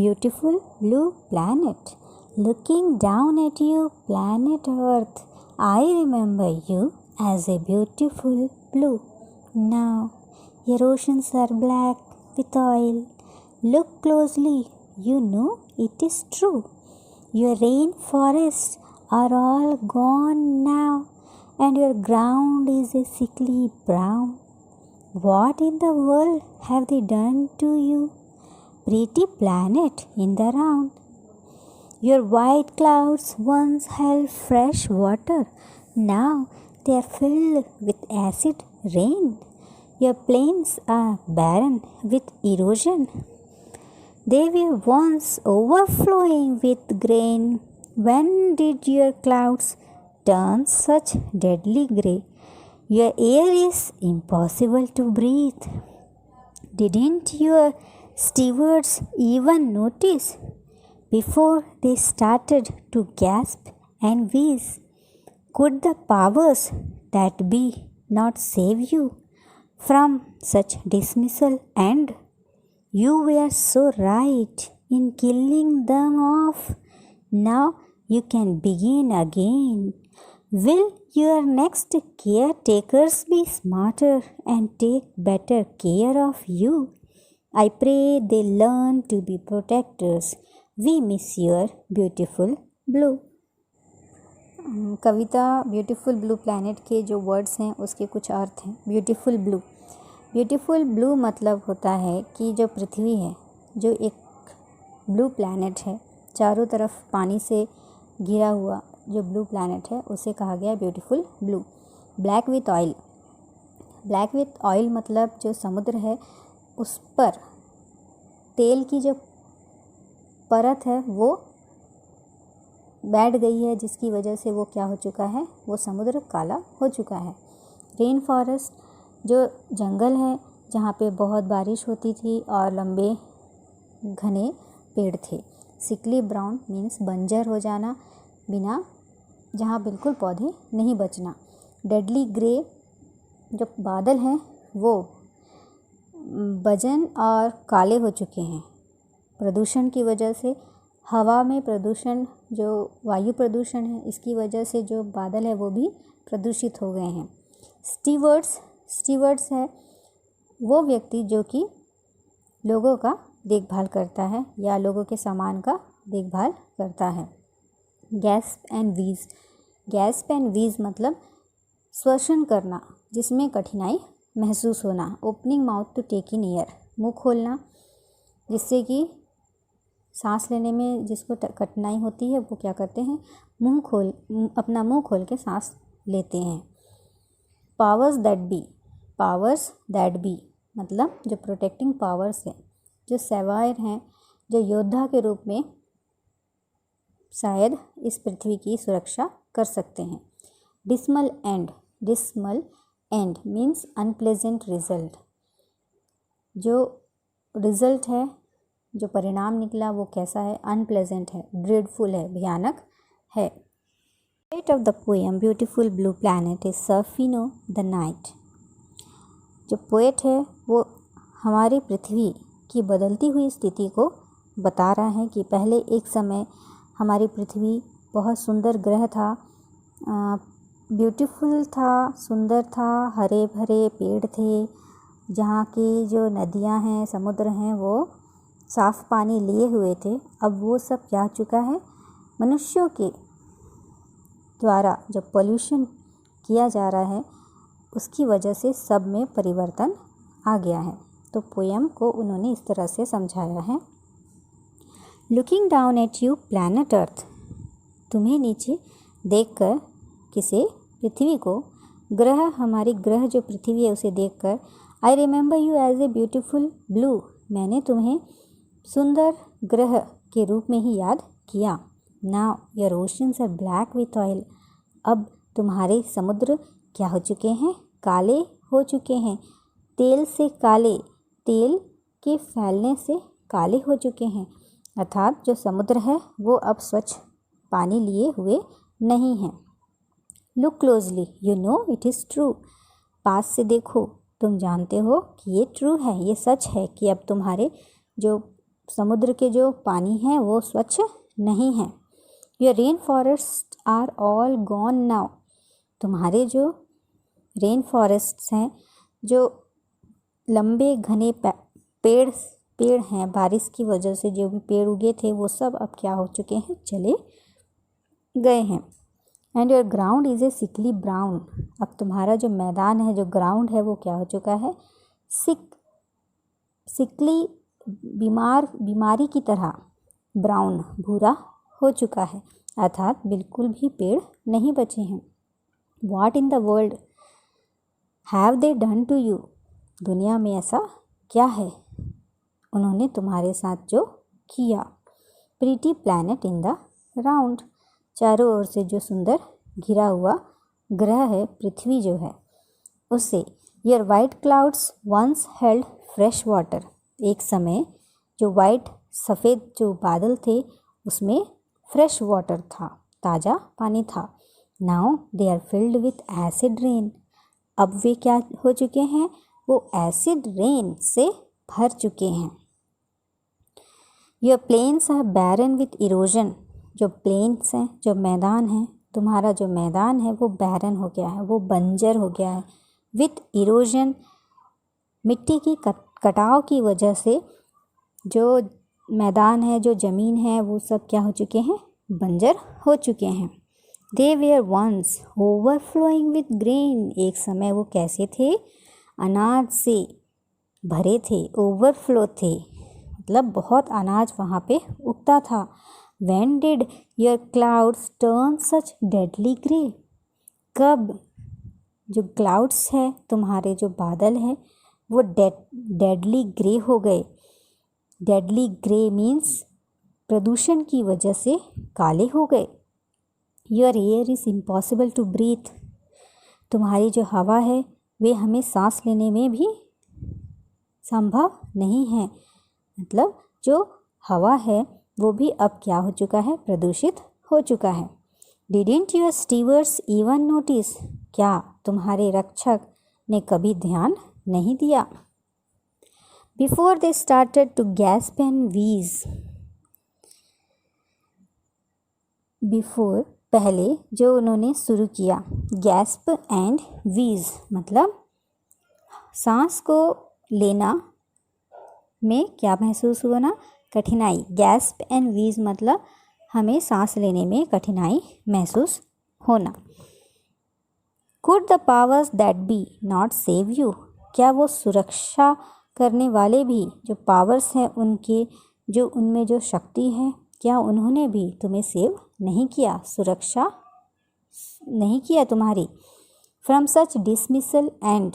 beautiful blue planet. Looking down at you, planet Earth, I remember you as a beautiful blue. Now your oceans are black with oil. Look closely, you know it is true. Your rainforests are all gone now, and your ground is a sickly brown. What in the world have they done to you, pretty planet in the round? Your white clouds once held fresh water, now they are filled with acid rain. Your plains are barren with erosion. They were once overflowing with grain. When did your clouds turn such deadly grey? Your air is impossible to breathe. Didn't your stewards even notice before they started to gasp and wheeze? Could the powers that be not save you from such dismissal? And you were so right in killing them off. Now you can begin again. Will your next caretakers be smarter and take better care of you? I pray they learn to be protectors. We miss your beautiful blue. Kavita beautiful blue planet के जो words हैं उसके कुछ अर्थ हैं। Beautiful blue, beautiful blue मतलब होता है कि जो पृथ्वी है, जो एक ब्लू प्लैनेट है, चारों तरफ पानी से घिरा हुआ जो ब्लू प्लैनेट है उसे कहा गया beautiful blue. Black with oil, black with oil मतलब जो समुद्र है उस पर तेल की जो परत है वो बैठ गई है, जिसकी वजह से वो क्या हो चुका है, वो समुद्र काला हो चुका है। रेन फॉरेस्ट जो जंगल है जहाँ पे बहुत बारिश होती थी और लंबे घने पेड़ थे। सिकली ब्राउन मीन्स बंजर हो जाना, बिना जहाँ बिल्कुल पौधे नहीं बचना। डेडली ग्रे जो बादल हैं वो बजन और काले हो चुके हैं प्रदूषण की वजह से। हवा में प्रदूषण, जो वायु प्रदूषण है, इसकी वजह से जो बादल है वो भी प्रदूषित हो गए हैं। स्टीवर्ड्स है वो व्यक्ति जो कि लोगों का देखभाल करता है या लोगों के सामान का देखभाल करता है। Gasp and wheeze, gasp and wheeze मतलब श्वसन करना जिसमें कठिनाई महसूस होना। Opening mouth to take in air, मुँह खोलना जिससे कि सांस लेने में जिसको कठिनाई होती है वो क्या करते हैं, अपना मुंह खोल के सांस लेते हैं। पावर्स दैट बी मतलब जो प्रोटेक्टिंग पावर्स है, जो सेवायर हैं, जो योद्धा के रूप में शायद इस पृथ्वी की सुरक्षा कर सकते हैं। Dismal and means unpleasant result, जो रिजल्ट है, जो परिणाम निकला वो कैसा है, अनप्लेजेंट है, ड्रेडफुल है, भयानक है। Poet of the poem beautiful blue planet is Serafino the Knight. जो पोएट है वो हमारी पृथ्वी की बदलती हुई स्थिति को बता रहा है कि पहले एक समय हमारी पृथ्वी बहुत सुंदर ग्रह था, ब्यूटीफुल था, सुंदर था, हरे भरे पेड़ थे, जहाँ की जो नदियाँ हैं, समुद्र हैं वो साफ़ पानी लिए हुए थे। अब वो सब क्या चुका है, मनुष्यों के द्वारा जो पोल्यूशन किया जा रहा है उसकी वजह से सब में परिवर्तन आ गया है। तो पोएम को उन्होंने इस तरह से समझाया है। Looking down at you planet Earth, तुम्हें नीचे देखकर, किसे, पृथ्वी को, ग्रह, हमारी ग्रह जो पृथ्वी है उसे देखकर, I remember you as a beautiful blue, मैंने तुम्हें सुंदर ग्रह के रूप में ही याद किया। Now your oceans are black with oil, अब तुम्हारे समुद्र क्या हो चुके हैं, काले हो चुके हैं, तेल से काले, तेल के फैलने से काले हो चुके हैं। अर्थात जो समुद्र है वो अब स्वच्छ पानी लिए हुए नहीं हैं। Look closely, you know it is true, पास से देखो, तुम जानते हो कि ये ट्रू है, ये सच है कि अब तुम्हारे जो समुद्र के जो पानी हैं वो स्वच्छ नहीं हैं। Your rain forest are all gone now. तुम्हारे जो रेन फॉरेस्ट्स हैं, जो लंबे घने पेड़ हैं, बारिश की वजह से जो भी पेड़ उगे थे वो सब अब क्या हो चुके हैं, चले गए हैं। And your ground is a sickly brown. अब तुम्हारा जो मैदान है, जो ग्राउंड है, वो क्या हो चुका है, सिकली, बीमारी की तरह ब्राउन, भूरा हो चुका है, अर्थात बिल्कुल भी पेड़ नहीं बचे हैं। What in the world have they done to you. दुनिया में ऐसा क्या है उन्होंने तुम्हारे साथ जो किया। Pretty planet in the round. चारों ओर से जो सुंदर घिरा हुआ ग्रह है, पृथ्वी जो है, उससे। Your white clouds once held fresh water. एक समय जो वाइट सफ़ेद जो बादल थे उसमें फ्रेश वाटर था, ताज़ा पानी था। Now they are filled with acid rain. अब वे क्या हो चुके हैं, वो एसिड रेन से भर चुके हैं। Your plains are barren with erosion. जो प्लेन्स हैं, जो मैदान है, तुम्हारा जो मैदान है वो बैरन हो गया है, वो बंजर हो गया है। विथ इरोजन, मिट्टी की कटाव की वजह से जो मैदान है, जो ज़मीन है, वो सब क्या हो चुके हैं, बंजर हो चुके हैं। They were once overflowing with grain. एक समय वो कैसे थे, अनाज से भरे थे, ओवरफ्लो थे, मतलब बहुत अनाज वहाँ पे उगता था। When did your clouds turn such deadly grey? कब जो क्लाउड्स है, तुम्हारे जो बादल हैं, वो डेडली ग्रे हो गए। डेडली ग्रे मीन्स प्रदूषण की वजह से काले हो गए। Your air is impossible to breathe. तुम्हारी जो हवा है वे हमें सांस लेने में भी संभव नहीं है, मतलब जो हवा है वो भी अब क्या हो चुका है, प्रदूषित हो चुका है। Didn't your stewards even notice. क्या तुम्हारे रक्षक ने कभी ध्यान नहीं दिया। Before they started to gasp and wheeze. Before, पहले जो उन्होंने शुरू किया, गैस्प एंड व्हीज मतलब सांस को लेना में क्या महसूस हुआ ना, कठिनाई। गैस्प एंड व्हीज मतलब हमें सांस लेने में कठिनाई महसूस होना। Could the powers that be not save you. क्या वो सुरक्षा करने वाले भी, जो पावर्स हैं उनके, जो उनमें जो शक्ति है, क्या उन्होंने भी तुम्हें सेव नहीं किया, सुरक्षा नहीं किया तुम्हारी। फ्रॉम सच डिसमिसल एंड,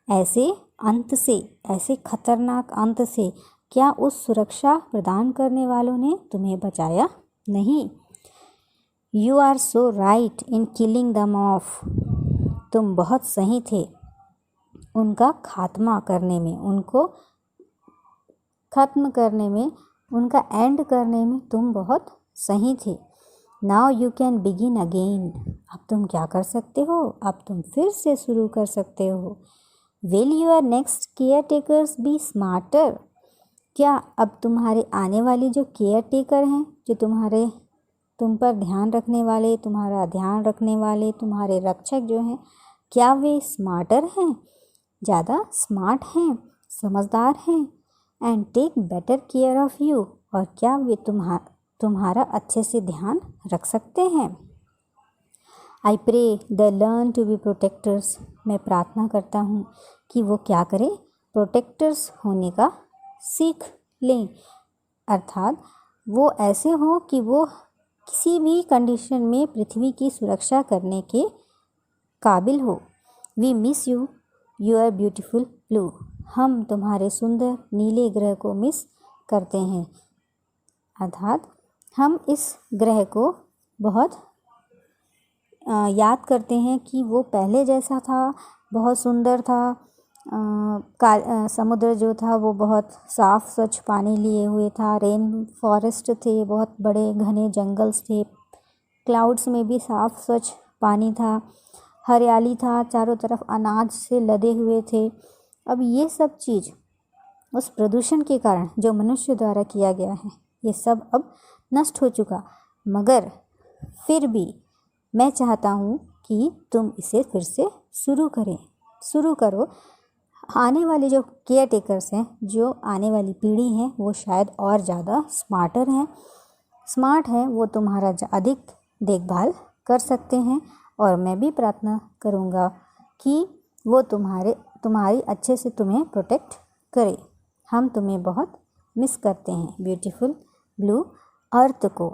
ऐसे अंत से, ऐसे खतरनाक अंत से क्या उस सुरक्षा प्रदान करने वालों ने तुम्हें बचाया नहीं। You are so right in killing them off. तुम बहुत सही थे उनका खात्मा करने में, उनको ख़त्म करने में, उनका एंड करने में तुम बहुत सही थे। Now you can begin again. अब तुम क्या कर सकते हो, अब तुम फिर से शुरू कर सकते हो। Will your next care takers be smarter. क्या अब तुम्हारे आने वाली जो केयर टेकर हैं, जो तुम पर ध्यान रखने वाले, तुम्हारा ध्यान रखने वाले, तुम्हारे रक्षक जो हैं, क्या वे स्मार्टर हैं, ज़्यादा स्मार्ट हैं, समझदार हैं, and take better care of you, और क्या वे तुम्हारा अच्छे से ध्यान रख सकते हैं। I pray they learn to be protectors. मैं प्रार्थना करता हूँ कि वो क्या करें, प्रोटेक्टर्स होने का सीख लें, अर्थात वो ऐसे हो कि वो किसी भी कंडीशन में पृथ्वी की सुरक्षा करने के काबिल हो। We miss you, you are beautiful blue. हम तुम्हारे सुंदर नीले ग्रह को मिस करते हैं, अर्थात हम इस ग्रह को बहुत याद करते हैं कि वो पहले जैसा था, बहुत सुंदर था। समुद्र जो था वो बहुत साफ़ स्वच्छ पानी लिए हुए था, रेन फॉरेस्ट थे, बहुत बड़े घने जंगल्स थे, क्लाउड्स में भी साफ़ स्वच्छ पानी था, हरियाली था, चारों तरफ अनाज से लदे हुए थे। अब ये सब चीज़ उस प्रदूषण के कारण जो मनुष्य द्वारा किया गया है, ये सब अब नष्ट हो चुका, मगर फिर भी मैं चाहता हूँ कि तुम इसे फिर से शुरू करो। आने वाले जो केयर टेकर्स हैं, जो आने वाली पीढ़ी है, वो शायद और ज़्यादा स्मार्ट है, वो तुम्हारा अधिक देखभाल कर सकते हैं। और मैं भी प्रार्थना करूँगा कि वो तुम्हारी अच्छे से तुम्हें प्रोटेक्ट करें। हम तुम्हें बहुत मिस करते हैं, ब्यूटीफुल ब्लू अर्थ को।